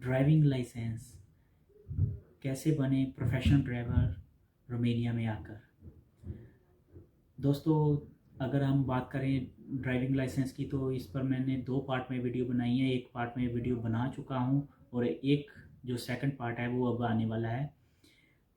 Driving licence कैसे बने professional driver Romania में आकर। दोस्तों, अगर हम बात करें ड्राइविंग लाइसेंस की तो इस पर मैंने 2 पार्ट में वीडियो बनाई है। एक पार्ट में वीडियो बना चुका हूँ और एक जो सेकंड पार्ट है वो अब आने वाला है।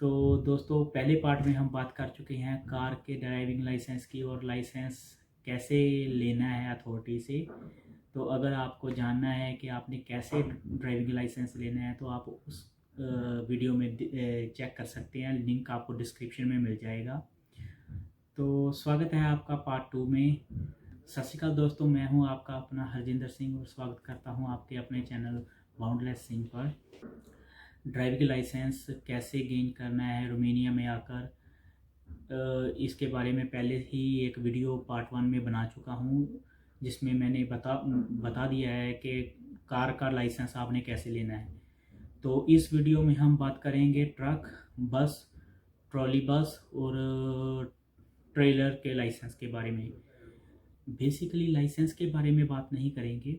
तो दोस्तों, पहले पार्ट में हम बात कर चुके हैं कार के ड्राइविंग लाइसेंस की और लाइसेंस कैसे लेना है अथॉरिटी से। तो अगर आपको जानना है कि आपने कैसे ड्राइविंग लाइसेंस लेना है तो आप उस वीडियो में चेक कर सकते हैं, लिंक आपको डिस्क्रिप्शन में मिल जाएगा। तो स्वागत है आपका पार्ट 2 में। सत श्री अकाल दोस्तों, मैं हूं आपका अपना हरजिंदर सिंह और स्वागत करता हूं आपके अपने चैनल बाउंडलेस सिंह पर। ड्राइविंग लाइसेंस कैसे गेन करना है रोमेनिया में आकर, इसके बारे में पहले ही एक वीडियो पार्ट 1 में बना चुका हूं, जिसमें मैंने बता दिया है कि कार का लाइसेंस आपने कैसे लेना है। तो इस वीडियो में हम बात करेंगे ट्रक, बस, ट्रॉली बस और ट्रेलर के लाइसेंस के बारे में। बेसिकली लाइसेंस के बारे में बात नहीं करेंगे,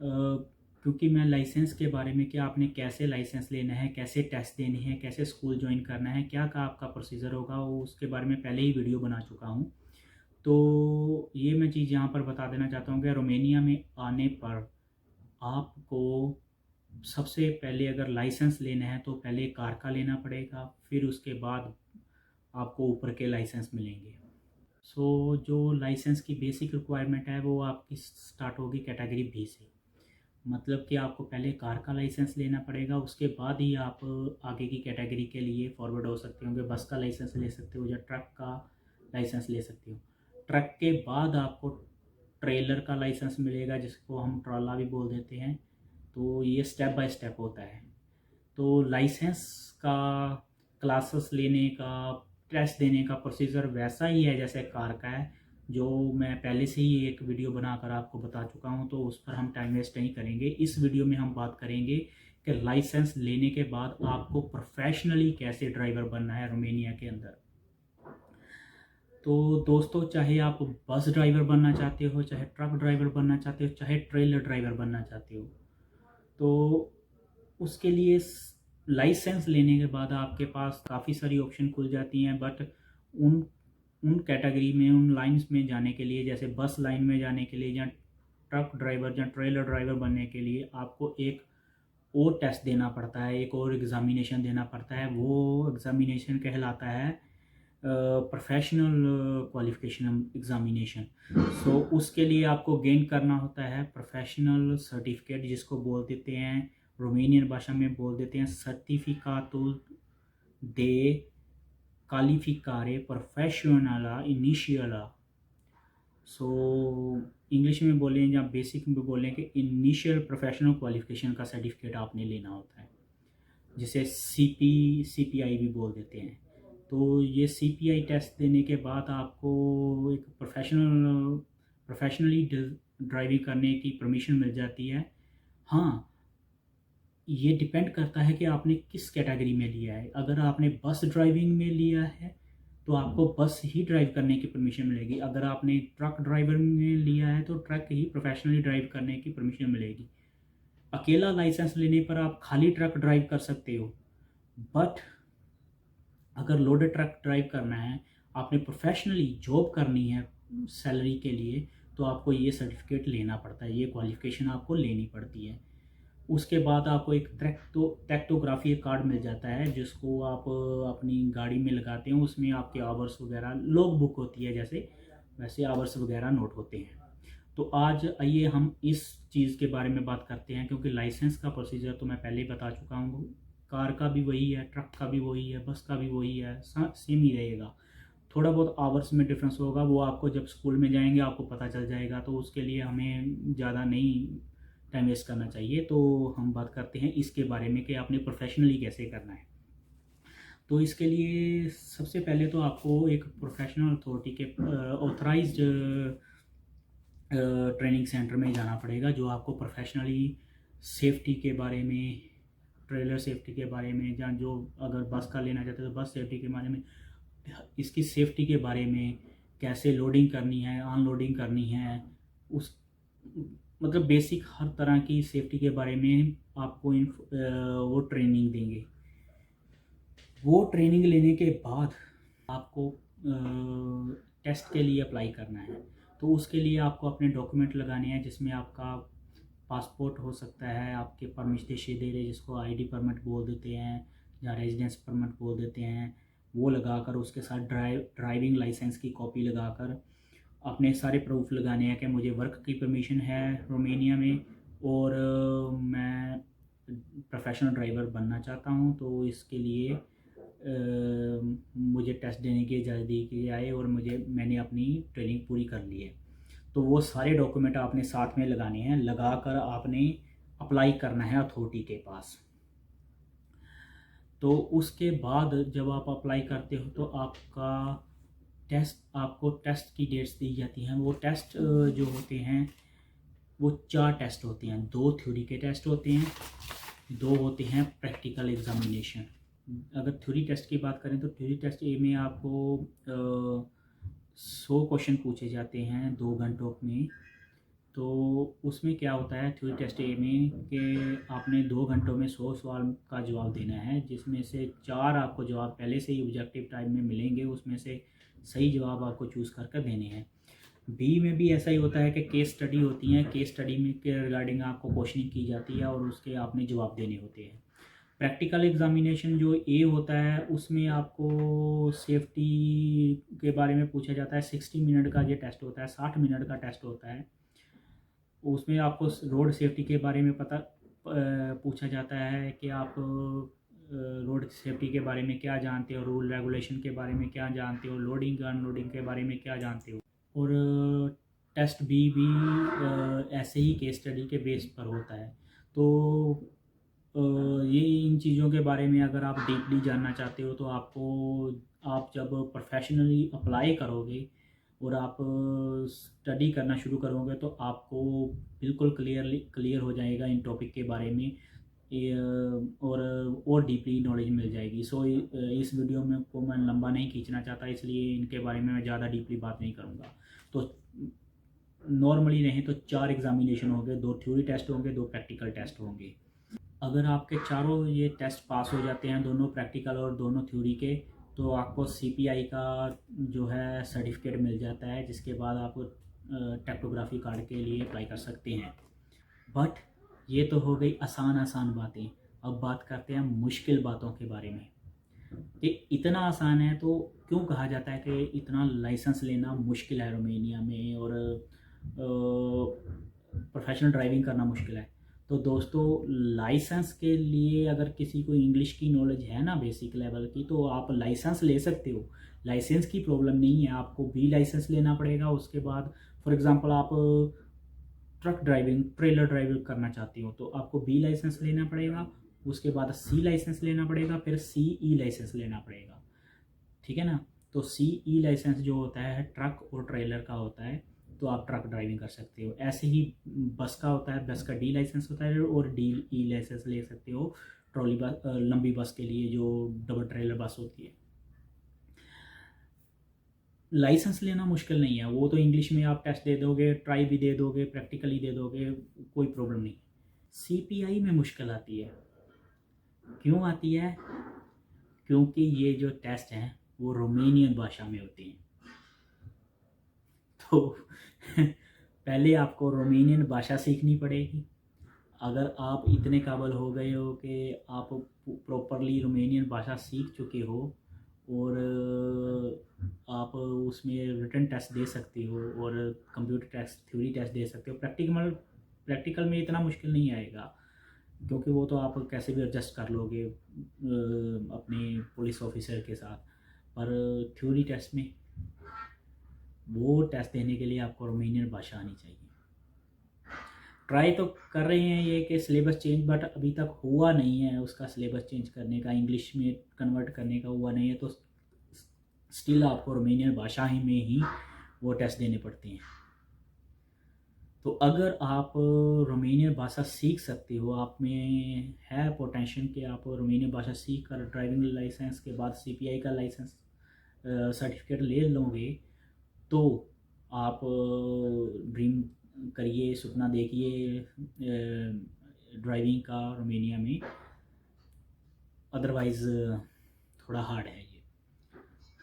क्योंकि मैं लाइसेंस के बारे में कि आपने कैसे लाइसेंस लेना है, कैसे टेस्ट देने हैं, कैसे स्कूल ज्वाइन करना है, क्या का आपका प्रोसीजर होगा, वो उसके बारे में पहले ही वीडियो बना चुका हूँ। तो ये मैं चीज़ यहाँ पर बता देना चाहता हूँ कि रोमेनिया में आने पर आपको सबसे पहले अगर लाइसेंस लेना है तो पहले कार का लेना पड़ेगा, फिर उसके बाद आपको ऊपर के लाइसेंस मिलेंगे। जो लाइसेंस की बेसिक रिक्वायरमेंट है वो आपकी स्टार्ट होगी कैटेगरी बी से। मतलब कि आपको पहले कार का लाइसेंस लेना पड़ेगा, उसके बाद ही आप आगे की कैटेगरी के लिए फॉरवर्ड हो सकते हो। बस का लाइसेंस ले सकते हो या ट्रक का लाइसेंस ले सकते हो। ट्रक के बाद आपको ट्रेलर का लाइसेंस मिलेगा, जिसको हम ट्रॉला भी बोल देते हैं। तो ये स्टेप बाय स्टेप होता है। तो लाइसेंस का क्लासेस लेने का, टेस्ट देने का प्रोसीजर वैसा ही है जैसे कार का है, जो मैं पहले से ही एक वीडियो बनाकर आपको बता चुका हूं, तो उस पर हम टाइम वेस्ट नहीं करेंगे। इस वीडियो में हम बात करेंगे कि लाइसेंस लेने के बाद आपको प्रोफेशनली कैसे ड्राइवर बनना है रोमेनिया के अंदर। तो दोस्तों, चाहे आप बस ड्राइवर बनना चाहते हो, चाहे ट्रक ड्राइवर बनना चाहते हो, चाहे ट्रेलर ड्राइवर बनना चाहते हो, तो उसके लिए लाइसेंस लेने के बाद आपके पास काफ़ी सारी ऑप्शन खुल जाती हैं। बट उन उन कैटेगरी में, उन लाइंस में जाने के लिए, जैसे बस लाइन में जाने के लिए या ट्रक ड्राइवर या ट्रेलर ड्राइवर बनने के लिए आपको एक और टेस्ट देना पड़ता है, एक और एग्ज़ामिनेशन देना पड़ता है। वो एग्ज़ामिनेशन कहलाता है प्रोफेशनल क्वालिफिकेशन एग्ज़ामिनेशन। सो उसके लिए आपको गेन करना होता है प्रोफेशनल सर्टिफिकेट, जिसको बोल देते हैं, रोमेनियन भाषा में बोल देते हैं सर्टिफिकातुल दे क्वालिफिकारे प्रोफेशनला इनिशियला। सो इंग्लिश में बोलें या बेसिक में बोलें कि इनिशियल प्रोफेशनल क्वालिफिकेशन का सर्टिफिकेट आपने लेना होता है, जिसे CPI भी बोल देते हैं। तो ये CPI टेस्ट देने के बाद आपको एक प्रोफेशनली ड्राइविंग करने की परमिशन मिल जाती है। हाँ, ये डिपेंड करता है कि आपने किस कैटेगरी में लिया है। अगर आपने बस ड्राइविंग में लिया है तो आपको बस ही ड्राइव करने की परमिशन मिलेगी। अगर आपने ट्रक ड्राइवर में लिया है तो ट्रक ही प्रोफेशनली ड्राइव करने की परमिशन मिलेगी। अकेला लाइसेंस लेने पर आप खाली ट्रक ड्राइव कर सकते हो, बट अगर लोडेड ट्रक ड्राइव करना है, आपने प्रोफेशनली जॉब करनी है सैलरी के लिए, तो आपको ये सर्टिफिकेट लेना पड़ता है, ये क्वालिफिकेशन आपको लेनी पड़ती है। उसके बाद आपको एक टैक्टोग्राफी कार्ड मिल जाता है, जिसको आप अपनी गाड़ी में लगाते हैं। उसमें आपके आवर्स वगैरह लॉग बुक होती है, जैसे वैसे आवर्स वगैरह नोट होते हैं। तो आज आइए हम इस चीज़ के बारे में बात करते हैं, क्योंकि लाइसेंस का प्रोसीजर तो मैं पहले ही बता चुका हूँ। कार का भी वही है, ट्रक का भी वही है, बस का भी वही है, सेम ही रहेगा। थोड़ा बहुत आवर्स में डिफरेंस होगा, वो आपको जब स्कूल में जाएंगे आपको पता चल जाएगा। तो उसके लिए हमें ज़्यादा नहीं टाइम वेस्ट करना चाहिए। तो हम बात करते हैं इसके बारे में कि आपने प्रोफेशनली कैसे करना है। तो इसके लिए सबसे पहले तो आपको एक प्रोफेशनल अथॉरिटी के ऑथराइज्ड ट्रेनिंग सेंटर में जाना पड़ेगा, जो आपको प्रोफेशनली सेफ्टी के बारे में, ट्रेलर सेफ्टी के बारे में, या जो अगर बस का लेना चाहते हैं तो बस सेफ्टी के बारे में, इसकी सेफ्टी के बारे में, कैसे लोडिंग करनी है, अनलोडिंग करनी है, उस मतलब बेसिक हर तरह की सेफ्टी के बारे में आपको वो ट्रेनिंग देंगे। वो ट्रेनिंग लेने के बाद आपको टेस्ट के लिए अप्लाई करना है। तो उसके लिए आपको अपने डॉक्यूमेंट लगाने हैं, जिसमें आपका पासपोर्ट हो सकता है, आपके परमिट दे रहे जिसको आईडी परमिट बोल देते हैं या रेजिडेंस परमिट बोल देते हैं, वो लगाकर उसके साथ ड्राइविंग लाइसेंस की कॉपी लगाकर अपने सारे प्रूफ लगाने हैं कि मुझे वर्क की परमिशन है रोमेनिया में और मैं प्रोफेशनल ड्राइवर बनना चाहता हूँ। तो इसके लिए मुझे टेस्ट देने की इजाज़त दी जाए और मैंने अपनी ट्रेनिंग पूरी कर ली है। तो वो सारे डॉक्यूमेंट आपने साथ में लगाने हैं, लगाकर आपने अप्लाई करना है अथॉरिटी के पास। तो उसके बाद जब आप अप्लाई करते हो तो आपको टेस्ट की डेट्स दी जाती हैं। वो टेस्ट जो होते हैं वो 4 टेस्ट होते हैं। 2 थ्योरी के टेस्ट होते हैं, 2 होते हैं प्रैक्टिकल एग्जामिनेशन। अगर थ्योरी टेस्ट की बात करें तो थ्योरी टेस्ट ए में आपको 100 क्वेश्चन पूछे जाते हैं 2 घंटों में। तो उसमें क्या होता है थ्योरी टेस्ट ए में कि आपने 2 घंटों में 100 सवाल का जवाब देना है, जिसमें से 4 आपको जवाब पहले से ही ऑब्जेक्टिव टाइम में मिलेंगे, उसमें से सही जवाब आपको चूज़ करके देने हैं। बी में भी ऐसा ही होता है कि केस स्टडी होती है, केस स्टडी में के रिगार्डिंग आपको क्वेश्चनिंग की जाती है और उसके आपने जवाब देने होते हैं। प्रैक्टिकल एग्जामिनेशन जो ए होता है उसमें आपको सेफ्टी के बारे में पूछा जाता है। 60 मिनट का ये टेस्ट होता है, 60 मिनट का टेस्ट होता है। उसमें आपको रोड सेफ्टी के बारे में पूछा जाता है कि आप रोड सेफ्टी के बारे में क्या जानते हो, रूल रेगुलेशन के बारे में क्या जानते हो, लोडिंग अनलोडिंग के बारे में क्या जानते हो। और टेस्ट बी भी ऐसे ही केस स्टडी के बेस पर होता है। तो ये इन चीज़ों के बारे में अगर आप डीपली जानना चाहते हो तो आप जब प्रोफेशनली अप्लाई करोगे और आप स्टडी करना शुरू करोगे तो आपको बिल्कुल क्लियर हो जाएगा इन टॉपिक के बारे में और डीपली नॉलेज मिल जाएगी। सो इस वीडियो में को मैं लंबा नहीं खींचना चाहता, इसलिए इनके बारे में मैं ज़्यादा डीपली बात नहीं करूँगा। तो नॉर्मली रहें तो 4 एग्जामिनेशन होंगे, 2 थ्योरी टेस्ट होंगे, 2 प्रैक्टिकल टेस्ट होंगे। अगर आपके चारों ये टेस्ट पास हो जाते हैं, दोनों प्रैक्टिकल और दोनों थ्योरी के, तो आपको सीपीआई का जो है सर्टिफिकेट मिल जाता है, जिसके बाद आप टेक्टोग्राफी कार्ड के लिए अप्लाई कर सकते हैं। बट ये तो हो गई आसान बातें। अब बात करते हैं मुश्किल बातों के बारे में कि इतना आसान है तो क्यों कहा जाता है कि इतना लाइसेंस लेना मुश्किल है रोमेनिया में और प्रोफेशनल ड्राइविंग करना मुश्किल है। तो दोस्तों लाइसेंस के लिए अगर किसी को इंग्लिश की नॉलेज है ना बेसिक लेवल की, तो आप लाइसेंस ले सकते हो। लाइसेंस की प्रॉब्लम नहीं है, आपको बी लाइसेंस लेना पड़ेगा। उसके बाद फॉर एग्ज़ाम्पल आप ट्रक ड्राइविंग ट्रेलर ड्राइविंग करना चाहते हो तो आपको बी लाइसेंस लेना पड़ेगा। उसके बाद सी लाइसेंस लेना पड़ेगा, फिर सी ई लाइसेंस लेना पड़ेगा। ठीक है ना। तो सी ई लाइसेंस जो होता है ट्रक और ट्रेलर का होता है, तो आप ट्रक ड्राइविंग कर सकते हो। ऐसे ही बस का होता है, बस का डी लाइसेंस होता है और डी ई लाइसेंस ले सकते हो ट्रॉली बस लंबी बस के लिए जो डबल ट्रेलर बस होती है। लाइसेंस लेना मुश्किल नहीं है, वो तो इंग्लिश में आप टेस्ट दे दोगे, ट्राई भी दे दोगे, प्रैक्टिकली दे दोगे, कोई प्रॉब्लम नहीं। सीपीआई में मुश्किल आती है। क्यों आती है? क्योंकि ये जो टेस्ट हैं वो रोमेनियन भाषा में होते हैं। तो पहले आपको रोमेनियन भाषा सीखनी पड़ेगी। अगर आप इतने काबिल हो गए हो कि आप प्रॉपरली रोमेनियन भाषा सीख चुके हो और आप उसमें रिटन टेस्ट दे सकते हो और कंप्यूटर टेस्ट थ्योरी टेस्ट दे सकते हो। प्रैक्टिकल में इतना मुश्किल नहीं आएगा, क्योंकि वो तो आप कैसे भी एडजस्ट कर लोगे अपने पुलिस ऑफिसर के साथ। पर थ्योरी टेस्ट में वो टेस्ट देने के लिए आपको रोमेनियन भाषा आनी चाहिए। ट्राई तो कर रहे हैं ये कि सिलेबस चेंज, बट अभी तक हुआ नहीं है उसका सिलेबस चेंज करने का, इंग्लिश में कन्वर्ट करने का हुआ नहीं है। तो स्टिल आपको रोमेनियन भाषा ही में ही वो टेस्ट देने पड़ते हैं। तो अगर आप रोमेनियन भाषा सीख सकते हो, आप में है पोटेंशियल कि आप रोमेनियन भाषा सीख कर ड्राइविंग लाइसेंस के बाद सीपीआई का लाइसेंस सर्टिफिकेट ले लोगे, तो आप ड्रीम करिए, सपना देखिए ड्राइविंग का रोमानिया में, अदरवाइज़ थोड़ा हार्ड है ये।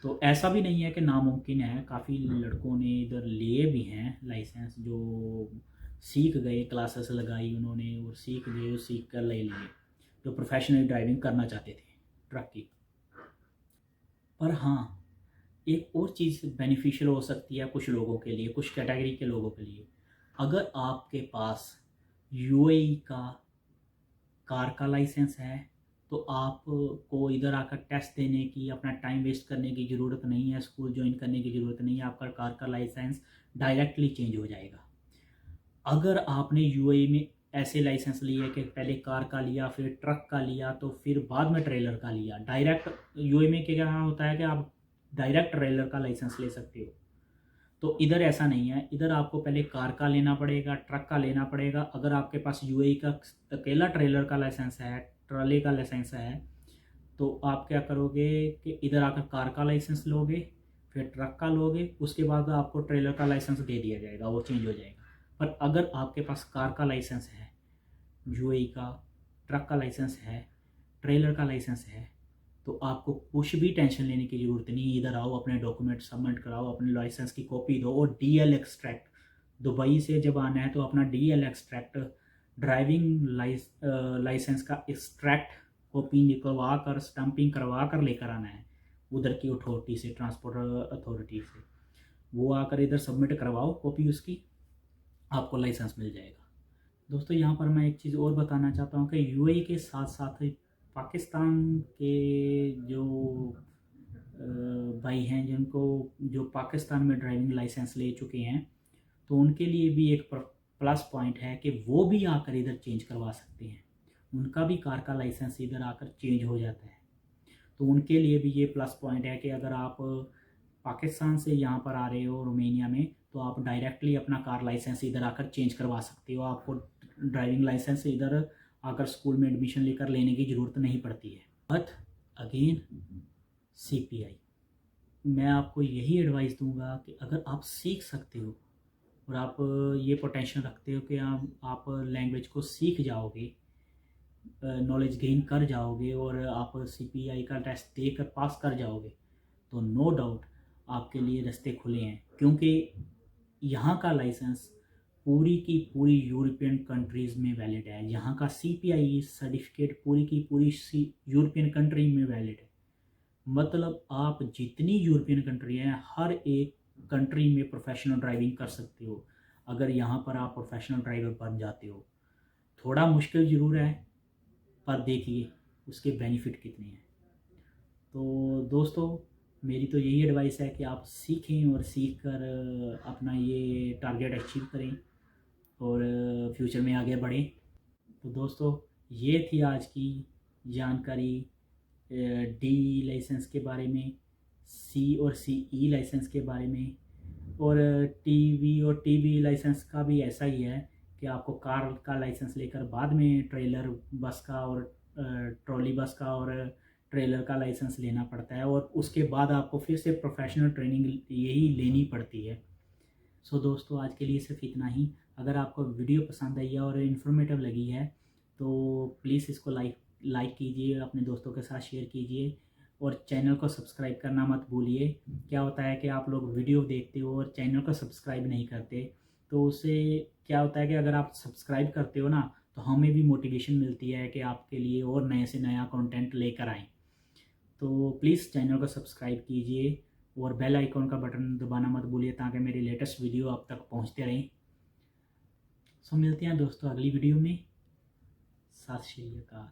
तो ऐसा भी नहीं है कि नामुमकिन है, काफ़ी लड़कों ने इधर लिए भी हैं लाइसेंस, जो सीख गए, क्लासेस लगाई उन्होंने और सीख गए और सीख कर ले लिए, जो प्रोफेशनल ड्राइविंग करना चाहते थे ट्रक की। पर हाँ, एक और चीज़ बेनिफिशियल हो सकती है कुछ लोगों के लिए, कुछ कैटेगरी के लोगों के लिए। अगर आपके पास यूएई का कार का लाइसेंस है तो आपको इधर आकर टेस्ट देने की, अपना टाइम वेस्ट करने की ज़रूरत नहीं है, स्कूल ज्वाइन करने की ज़रूरत नहीं है, आपका कार का लाइसेंस डायरेक्टली चेंज हो जाएगा। अगर आपने यूएई में ऐसे लाइसेंस लिए कि पहले कार का लिया, फिर ट्रक का लिया, तो फिर बाद में ट्रेलर का लिया, डायरेक्ट यूएई में क्या होता है कि आप डायरेक्ट ट्रेलर का लाइसेंस ले सकते हो। तो इधर ऐसा नहीं है, इधर आपको पहले कार का लेना पड़ेगा, ट्रक का लेना पड़ेगा। अगर आपके पास यूएई का अकेला ट्रेलर का लाइसेंस है, ट्रॉली का लाइसेंस है, तो आप क्या करोगे कि इधर आकर कार का लाइसेंस लोगे, फिर ट्रक का लोगे, उसके बाद आपको ट्रेलर का लाइसेंस दे दिया जाएगा, वो चेंज हो जाएगा। पर अगर आपके पास कार का लाइसेंस है, यूएई का ट्रक का लाइसेंस है, ट्रेलर का लाइसेंस है, तो आपको कुछ भी टेंशन लेने की ज़रूरत नहीं। इधर आओ, अपने डॉक्यूमेंट सबमिट कराओ, अपने लाइसेंस की कॉपी दो और डीएल एक्सट्रैक्ट, दुबई से जब आना है तो अपना डीएल एक्सट्रैक्ट, ड्राइविंग लाइसेंस का एक्सट्रैक्ट कॉपी निकलवा कर, स्टम्पिंग करवा कर लेकर आना है उधर की अथॉरिटी से, ट्रांसपोर्ट अथॉरिटी से। वो आकर इधर सबमिट करवाओ कॉपी उसकी, आपको लाइसेंस मिल जाएगा। दोस्तों यहाँ पर मैं एक चीज़ और बताना चाहता हूँ कि यूएई के साथ साथ पाकिस्तान के जो भाई हैं, जिनको जो पाकिस्तान में ड्राइविंग लाइसेंस ले चुके हैं, तो उनके लिए भी एक प्लस पॉइंट है कि वो भी आकर इधर चेंज करवा सकते हैं। उनका भी कार का लाइसेंस इधर आकर चेंज हो जाता है। तो उनके लिए भी ये प्लस पॉइंट है कि अगर आप पाकिस्तान से यहाँ पर आ रहे हो रोमानिया में, तो आप डायरेक्टली अपना कार लाइसेंस इधर आकर चेंज करवा सकते हो। आपको ड्राइविंग लाइसेंस इधर आकर स्कूल में एडमिशन लेकर लेने की ज़रूरत नहीं पड़ती है। बट अगेन सीपीआई, मैं आपको यही एडवाइस दूंगा कि अगर आप सीख सकते हो और आप ये पोटेंशियल रखते हो कि आप लैंग्वेज को सीख जाओगे, नॉलेज गेन कर जाओगे और आप सीपीआई का टेस्ट देकर पास कर जाओगे, तो नो डाउट आपके लिए रास्ते खुले हैं। क्योंकि यहाँ का लाइसेंस पूरी की पूरी यूरोपियन कंट्रीज़ में वैलिड है। यहाँ का सीपीआई सर्टिफिकेट पूरी की पूरी यूरोपियन कंट्री में वैलिड है। मतलब आप जितनी यूरोपियन कंट्री हैं, हर एक कंट्री में प्रोफेशनल ड्राइविंग कर सकते हो अगर यहाँ पर आप प्रोफेशनल ड्राइवर बन जाते हो। थोड़ा मुश्किल ज़रूर है, पर देखिए उसके बेनिफिट कितने हैं। तो दोस्तों मेरी तो यही एडवाइस है कि आप सीखें और सीख कर अपना ये टारगेट अचीव करें और फ्यूचर में आगे बढ़ें। तो दोस्तों ये थी आज की जानकारी डी लाइसेंस के बारे में, सी और सीई लाइसेंस के बारे में, और टीवी और टीबी लाइसेंस का भी ऐसा ही है कि आपको कार का लाइसेंस लेकर बाद में ट्रेलर बस का और ट्रॉली बस का और ट्रेलर का लाइसेंस लेना पड़ता है, और उसके बाद आपको फिर से प्रोफेशनल ट्रेनिंग यही लेनी पड़ती है। सो दोस्तों आज के लिए सिर्फ इतना ही। अगर आपको वीडियो पसंद आई है और इन्फॉर्मेटिव लगी है तो प्लीज़ इसको लाइक कीजिए, अपने दोस्तों के साथ शेयर कीजिए और चैनल को सब्सक्राइब करना मत भूलिए। क्या होता है कि आप लोग वीडियो देखते हो और चैनल को सब्सक्राइब नहीं करते, तो उससे क्या होता है कि अगर आप सब्सक्राइब करते हो ना, तो हमें भी मोटिवेशन मिलती है कि आपके लिए और नए से नया कंटेंट लेकर आएँ। तो प्लीज़ चैनल को सब्सक्राइब कीजिए और बेल आइकॉन का बटन दबाना मत भूलिए ताकि मेरी लेटेस्ट वीडियो आप तक पहुंचते रहें। सो मिलते हैं दोस्तों अगली वीडियो में। सत श्री अकाल।